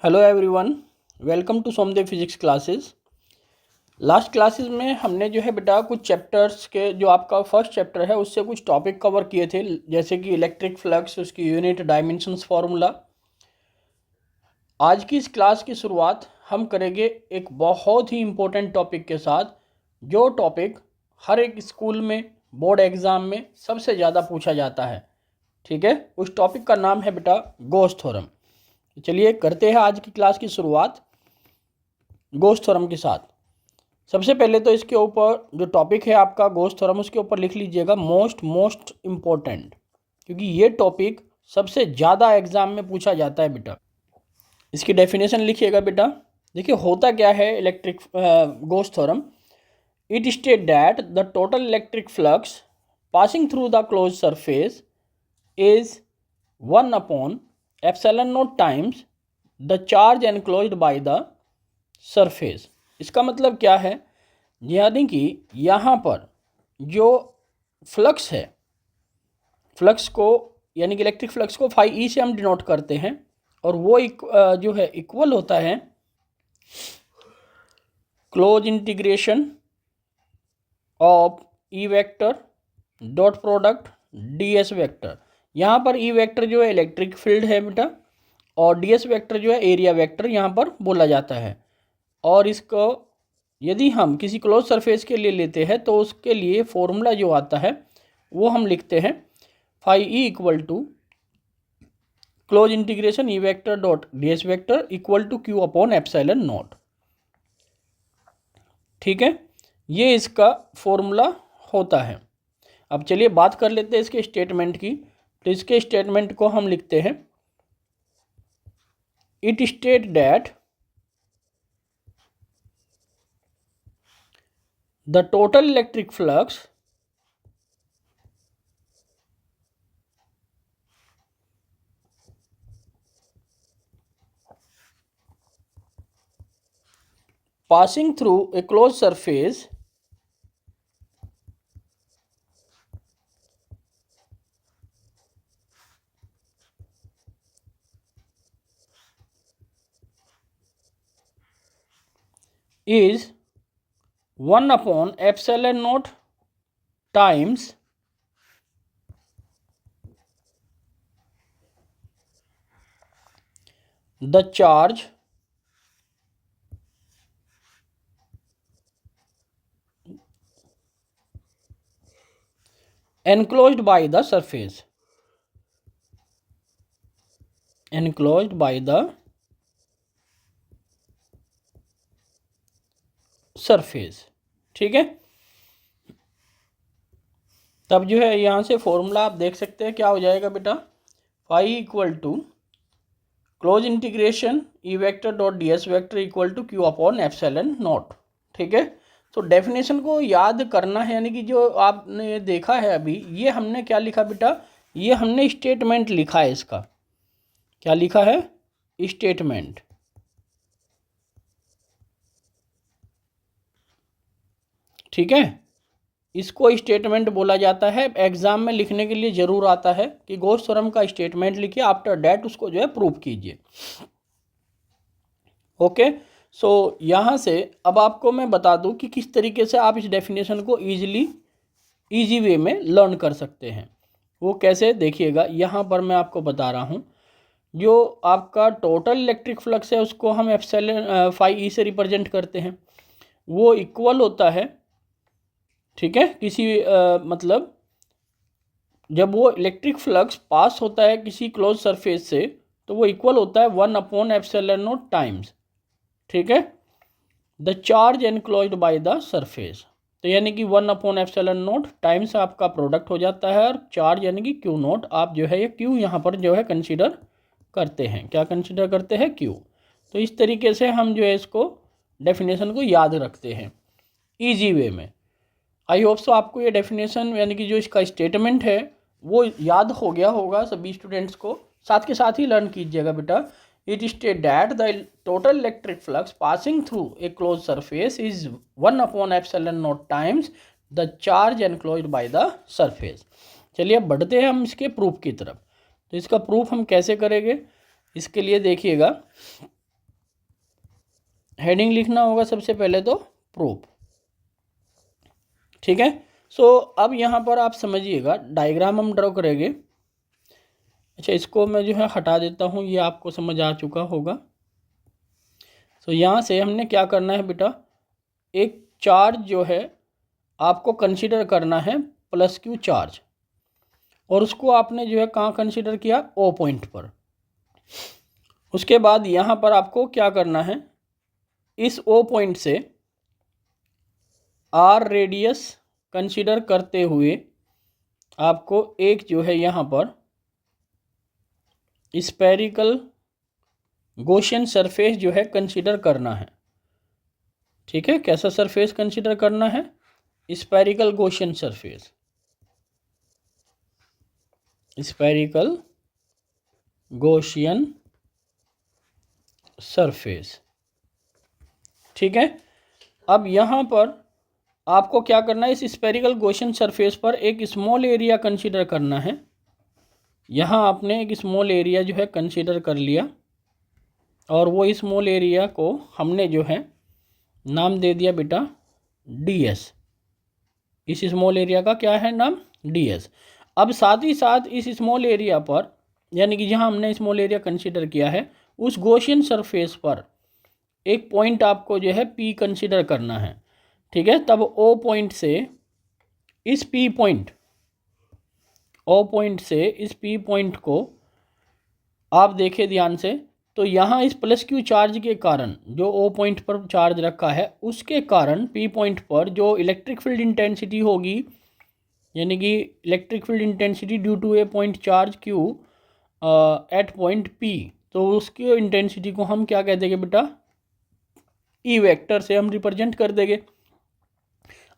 Hello everyone, welcome to Somdev physics classes. Last classes में हमने जो है बेटा कुछ चैप्टर्स के जो आपका फर्स्ट चैप्टर है उससे कुछ टॉपिक कवर किए थे, जैसे कि इलेक्ट्रिक फ्लक्स, उसकी यूनिट, डायमेंशंस, फार्मूला। आज की इस क्लास की शुरुआत हम करेंगे एक बहुत ही इम्पोर्टेंट टॉपिक के साथ, जो टॉपिक हर एक स्कूल में बोर्ड एग्ज़ाम में सबसे ज़्यादा पूछा जाता है। ठीक है, उस टॉपिक का नाम है बेटा गॉस थ्योरम। चलिए करते हैं आज की क्लास की शुरुआत गॉस थ्योरम के साथ। सबसे पहले तो इसके ऊपर जो टॉपिक है आपका गॉस थ्योरम, उसके ऊपर लिख लीजिएगा मोस्ट इम्पोर्टेंट, क्योंकि ये टॉपिक सबसे ज़्यादा एग्जाम में पूछा जाता है बेटा। इसकी डेफिनेशन लिखिएगा बेटा। देखिए होता क्या है electric Gauss theorem. It state that the total electric flux passing through the close surface is 1/ε0 times the charge enclosed by the surface. इसका मतलब क्या है, यानी कि यहाँ पर जो फ्लक्स है, फ्लक्स को यानी कि इलेक्ट्रिक फ्लक्स को फाई ई से हम डिनोट करते हैं, और वो जो है इक्वल होता है close integration of E vector dot product D s vector. यहाँ पर ई वेक्टर जो है इलेक्ट्रिक फील्ड है बेटा, और डी एस वेक्टर जो है एरिया वेक्टर यहाँ पर बोला जाता है। और इसको यदि हम किसी क्लोज सरफेस के लिए लेते हैं तो उसके लिए फॉर्मूला जो आता है वो हम लिखते हैं phi E equal to close integration E vector dot d s vector equal to q upon epsilon naught. ठीक है, ये इसका फॉर्मूला होता है। अब चलिए बात कर लेते हैं इसके स्टेटमेंट की। तो इसके स्टेटमेंट को हम लिखते हैं, it state that the total electric flux passing through a closed surface is 1/ε0 times the charge enclosed by the surface, enclosed by the surface। ठीक है, तब जो है यहाँ से फॉर्मूला आप देख सकते हैं क्या हो जाएगा बेटा, phi equal to close integration E vector dot d s vector equal to q upon epsilon naught. ठीक है, तो डेफिनेशन को याद करना है, यानी कि जो आपने देखा है अभी, ये हमने क्या लिखा बेटा, ये हमने स्टेटमेंट लिखा है। इसका क्या लिखा है, स्टेटमेंट। ठीक है, इसको स्टेटमेंट बोला जाता है। एग्जाम में लिखने के लिए जरूर आता है कि गॉस थ्योरम का स्टेटमेंट लिखिए, आफ्टर दैट उसको जो है प्रूव कीजिए। ओके, सो यहाँ से अब आपको मैं बता दूं कि किस तरीके से आप इस डेफिनेशन को इजी वे में लर्न कर सकते हैं। वो कैसे, देखिएगा यहाँ पर मैं आपको बता रहा हूँ। जो आपका टोटल इलेक्ट्रिक फ्लक्स है उसको हम एप्सिलॉन फाई ई से रिप्रेजेंट करते हैं। वो इक्वल होता है, ठीक है, किसी मतलब जब वो इलेक्ट्रिक फ्लक्स पास होता है किसी क्लोज सरफेस से तो वो इक्वल होता है 1/ε0 टाइम्स, ठीक है, the charge enclosed by the surface. तो यानी कि 1/ε0 टाइम्स आपका प्रोडक्ट हो जाता है, और चार्ज यानी कि क्यू नोट, आप जो है ये क्यू यहाँ पर जो है कंसीडर करते हैं। क्या कंसीडर करते हैं, क्यू। तो इस तरीके से हम जो है इसको डेफिनेशन को याद रखते हैं ईजी वे में। आई होप सो आपको ये डेफिनेशन यानी कि जो इसका स्टेटमेंट है वो याद हो गया होगा सभी स्टूडेंट्स को। साथ के साथ ही लर्न कीजिएगा बेटा। It state that the total electric flux passing through a close surface is 1/ε0 times the charge enclosed by the surface. चलिए अब बढ़ते हैं हम इसके प्रूफ की तरफ। तो इसका प्रूफ हम कैसे करेंगे, इसके लिए देखिएगा हेडिंग लिखना होगा सबसे पहले तो प्रूफ। ठीक है। सो अब यहाँ पर आप समझिएगा, डायग्राम हम ड्रॉ करेंगे। अच्छा, इसको मैं जो है हटा देता हूँ, ये आपको समझ आ चुका होगा। सो यहाँ से हमने क्या करना है बेटा, एक चार्ज जो है आपको कंसीडर करना है प्लस क्यू चार्ज, और उसको आपने जो है कहाँ कंसीडर किया, ओ पॉइंट पर। उसके बाद यहाँ पर आपको क्या करना है, इस ओ पॉइंट से आर रेडियस कंसीडर करते हुए आपको एक जो है यहाँ पर स्फेरिकल गॉसियन सरफेस जो है कंसीडर करना है। ठीक है, कैसा सरफेस कंसीडर करना है, spherical Gaussian surface, spherical Gaussian surface. ठीक है। अब यहाँ पर आपको क्या करना है, इस स्फेरिकल गॉसियन सरफेस पर एक स्मॉल एरिया कंसीडर करना है। यहाँ आपने एक स्मॉल एरिया जो है कंसीडर कर लिया, और वो स्मॉल एरिया को हमने जो है नाम दे दिया बेटा ds। इस स्मॉल एरिया का क्या है नाम, ds। अब साथ ही साथ इस स्मॉल एरिया पर, यानी कि जहाँ हमने स्मॉल एरिया कंसीडर किया है, उस गॉसियन सरफेस पर एक पॉइंट आपको जो है p कंसीडर करना है। ठीक है। तब o पॉइंट से इस p पॉइंट, o पॉइंट से इस p पॉइंट को आप देखें ध्यान से, तो यहाँ इस प्लस क्यू चार्ज के कारण, जो ओ पॉइंट पर चार्ज रखा है उसके कारण पी पॉइंट पर जो इलेक्ट्रिक फील्ड इंटेंसिटी होगी, यानी कि electric field intensity due to a point charge q at point P, तो उसकी इंटेंसिटी को हम क्या कह देंगे बेटा, ई वेक्टर से हम रिप्रेजेंट कर देंगे।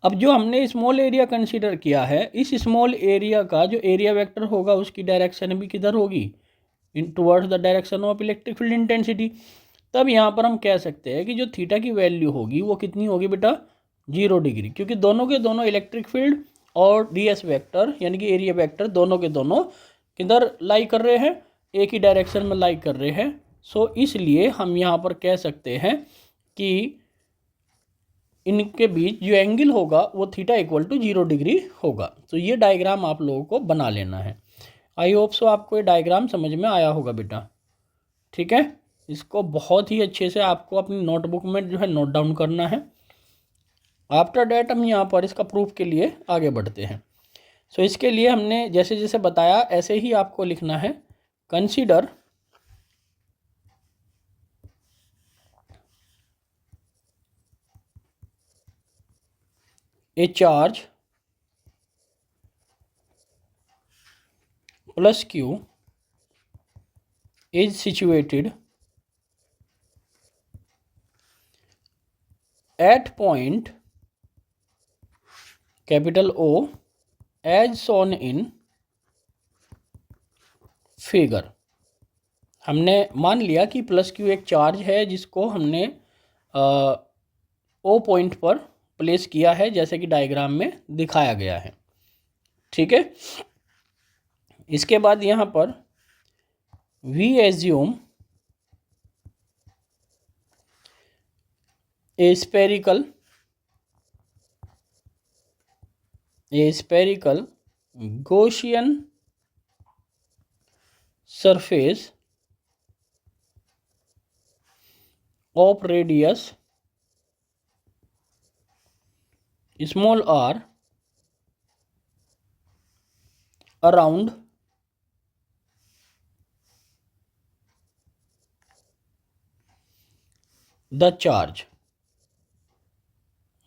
अब जो हमने स्मॉल एरिया कंसीडर किया है, इस स्मॉल एरिया का जो एरिया वेक्टर होगा उसकी डायरेक्शन भी किधर होगी, इन towards the direction of electric field intensity. तब यहाँ पर हम कह सकते हैं कि जो थीटा की वैल्यू होगी वो कितनी होगी बेटा, 0 डिग्री, क्योंकि दोनों के दोनों इलेक्ट्रिक फील्ड और ds वेक्टर यानी कि एरिया वेक्टर दोनों के दोनों किधर लाई कर रहे हैं, एक ही डायरेक्शन में लाई कर रहे हैं। सो इसलिए हम यहाँ पर कह सकते हैं कि इनके बीच जो एंगल होगा वो थीटा इक्वल टू 0 डिग्री होगा। तो ये डायग्राम आप लोगों को बना लेना है। आई होप सो आपको ये डायग्राम समझ में आया होगा बेटा। ठीक है, इसको बहुत ही अच्छे से आपको अपनी नोटबुक में जो है नोट डाउन करना है। आफ्टर डैट हम यहाँ पर इसका प्रूफ के लिए आगे बढ़ते हैं। सो इसके लिए हमने जैसे जैसे बताया ऐसे ही आपको लिखना है, consider a charge plus Q is situated at point capital O as shown in figure। हमने मान लिया कि प्लस क्यू एक चार्ज है जिसको हमने ओ पॉइंट पर प्लेस किया है, जैसे कि डायग्राम में दिखाया गया है। ठीक है। इसके बाद यहाँ पर we assume a spherical Gaussian surface of radius small r around the charge.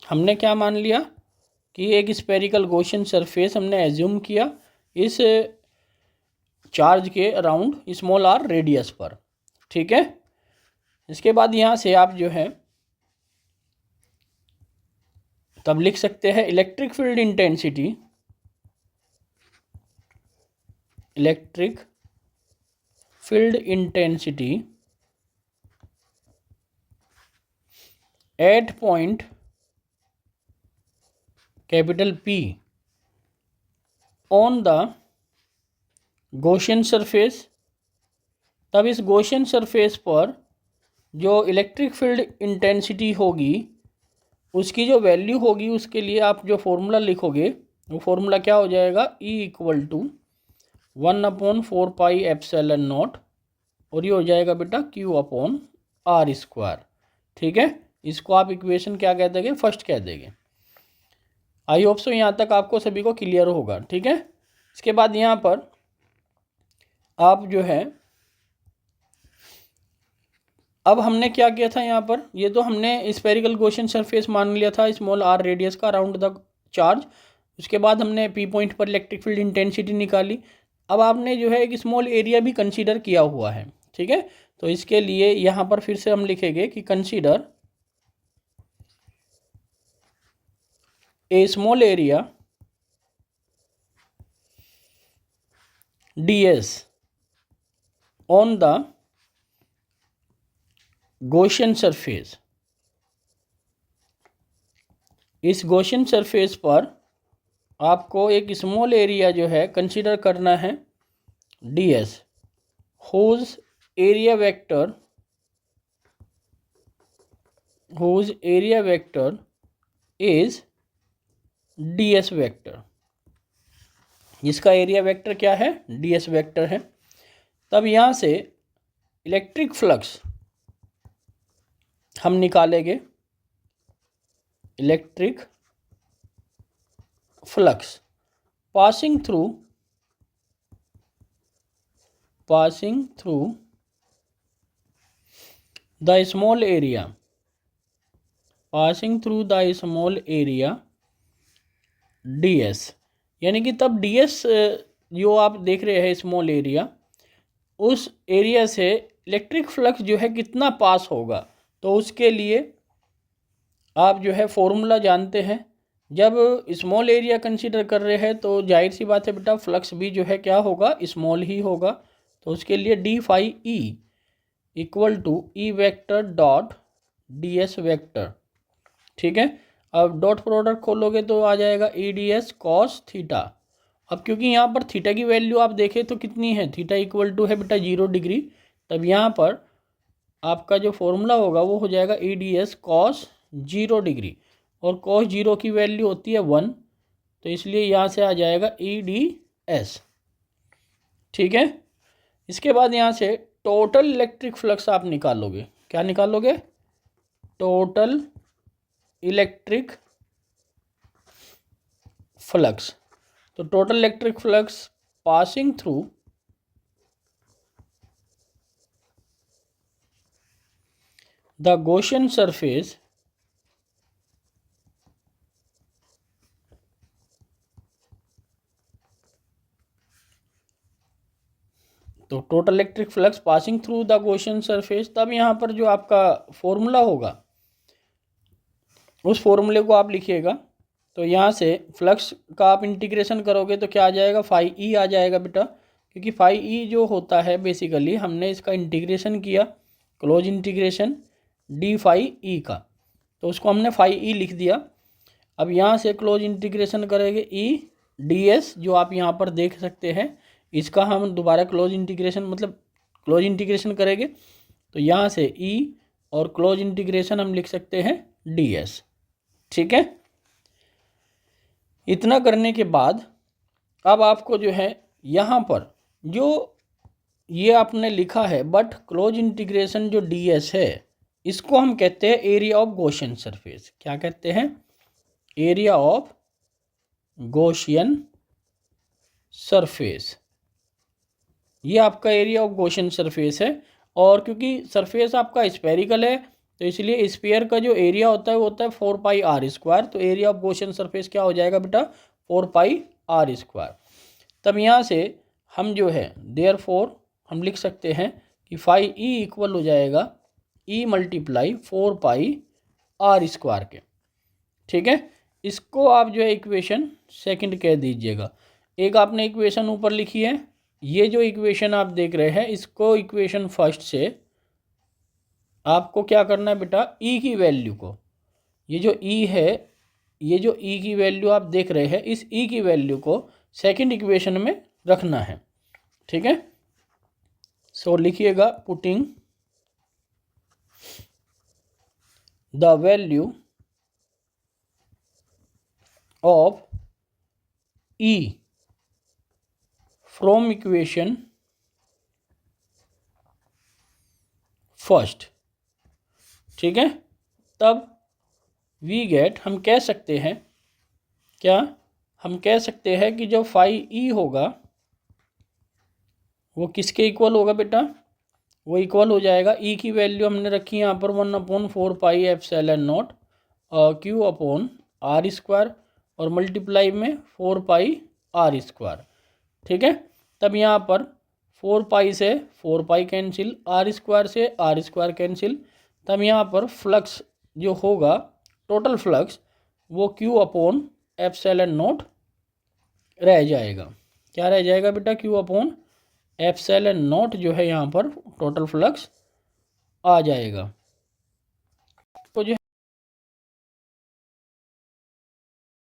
हमने क्या मान लिया कि एक स्फेरिकल गॉसियन सरफेस हमने एज्यूम किया इस चार्ज के अराउंड स्मॉल आर रेडियस पर। ठीक है। इसके बाद यहाँ से आप जो है तब लिख सकते हैं electric field intensity at point capital P on the Gaussian surface. तब इस गॉसियन सरफेस पर जो इलेक्ट्रिक फील्ड इंटेंसिटी होगी उसकी जो वैल्यू होगी उसके लिए आप जो फॉर्मूला लिखोगे वो फॉर्मूला क्या हो जाएगा, E=1/4πε0 और ये हो जाएगा बेटा Q/R²। ठीक है, इसको आप इक्वेशन क्या कह देंगे, फर्स्ट कह देंगे। आई होप सो यहाँ तक आपको सभी को क्लियर होगा। ठीक है, इसके बाद यहाँ पर आप जो है, अब हमने क्या किया था यहाँ पर, ये तो हमने स्फेरिकल गॉसियन सरफेस मान लिया था स्मॉल r रेडियस का अराउंड द चार्ज। उसके बाद हमने P पॉइंट पर इलेक्ट्रिक फील्ड इंटेंसिटी निकाली। अब आपने जो है एक स्मॉल एरिया भी कंसीडर किया हुआ है। ठीक है, तो इसके लिए यहाँ पर फिर से हम लिखेंगे कि consider a small area ds on the Gaussian surface. इस गॉसियन सरफेस पर आपको एक स्मॉल एरिया जो है कंसीडर करना है ds, whose area vector is ds vector. इसका एरिया वेक्टर क्या है, ds वेक्टर है। तब यहाँ से इलेक्ट्रिक फ्लक्स हम निकालेंगे, electric flux passing through the small area ds, यानी कि तब ds जो आप देख रहे हैं स्मॉल एरिया, उस एरिया से इलेक्ट्रिक फ्लक्स जो है कितना पास होगा, तो उसके लिए आप जो है फॉर्मूला जानते हैं। जब स्मॉल एरिया कंसीडर कर रहे हैं तो जाहिर सी बात है बेटा फ्लक्स भी जो है क्या होगा, स्मॉल ही होगा। तो उसके लिए d∅e = E vector dot ds vector. ठीक है, अब डॉट प्रोडक्ट खोलोगे तो आ जाएगा EDS cos थीटा। अब क्योंकि यहाँ पर थीटा की वैल्यू आप देखें तो कितनी है, थीटा = है बेटा 0 डिग्री। तब यहाँ पर आपका जो फॉर्मूला होगा वो हो जाएगा EDS cos 0 डिग्री, और cos 0 की वैल्यू होती है 1, तो इसलिए यहाँ से आ जाएगा EDS। ठीक है, इसके बाद यहाँ से टोटल इलेक्ट्रिक फ्लक्स आप निकालोगे। क्या निकालोगे, टोटल इलेक्ट्रिक फ्लक्स। तो total electric flux passing through the Gaussian surface तो total electric flux passing through the Gaussian surface. तब यहाँ पर जो आपका फॉर्मूला होगा उस फॉर्मूले को आप लिखिएगा। तो यहाँ से फ्लक्स का आप इंटीग्रेशन करोगे तो क्या आ जाएगा, φe आ जाएगा बेटा, क्योंकि φe जो होता है बेसिकली हमने इसका इंटीग्रेशन किया, क्लोज इंटीग्रेशन d∅e का, तो उसको हमने φe लिख दिया। अब यहाँ से क्लोज इंटीग्रेशन करेंगे EDS जो आप यहाँ पर देख सकते हैं, इसका हम दोबारा क्लोज इंटीग्रेशन करेंगे। तो यहाँ से E और क्लोज इंटीग्रेशन हम लिख सकते हैं ds। ठीक है, इतना करने के बाद अब आपको जो है यहाँ पर जो ये आपने लिखा है बट क्लोज इंटीग्रेशन जो ds है इसको हम कहते हैं एरिया ऑफ गॉसियन सरफेस। क्या कहते हैं, एरिया ऑफ गॉसियन सरफेस। ये आपका एरिया ऑफ गॉसियन सरफेस है, और क्योंकि सरफेस आपका स्फेरिकल है तो इसलिए स्फीयर का जो एरिया होता है वो होता है 4πr²। तो एरिया ऑफ गॉसियन सरफेस क्या हो जाएगा बेटा, 4πr²। तब यहाँ से हम जो है देयरफॉर हम लिख सकते हैं कि φe इक्वल हो जाएगा E × 4πr² के। ठीक है, इसको आप जो है इक्वेशन सेकंड कह दीजिएगा। एक आपने इक्वेशन ऊपर लिखी है, ये जो इक्वेशन आप देख रहे हैं इसको इक्वेशन फर्स्ट से आपको क्या करना है बेटा, E की वैल्यू को, ये जो E है, ये जो E की वैल्यू आप देख रहे हैं, इस E की वैल्यू को सेकंड इक्वेशन में रखना है। ठीक है, सो लिखिएगा putting the value of E from equation first. ठीक है, तब वी गेट, हम कह सकते हैं क्या, हम कह सकते हैं कि जो फाई ई होगा वो किसके इक्वल होगा बेटा, वो इक्वल हो जाएगा ई की वैल्यू हमने रखी है यहाँ पर 1/4 pi epsilon naught q upon r square और मल्टीप्लाई में 4 पाई r स्क्वायर। ठीक है, तब यहाँ पर 4 पाई से 4 पाई कैंसिल, r स्क्वायर से r स्क्वायर कैंसिल, तब यहाँ पर फ्लक्स जो होगा टोटल फ्लक्स वो क्यू अपॉन एप्सिलॉन नॉट रह जाएगा। क्या रह जाएगा बेटा, क्यू अपॉन एप्सिलॉन नॉट जो है यहाँ पर टोटल फ्लक्स आ जाएगा।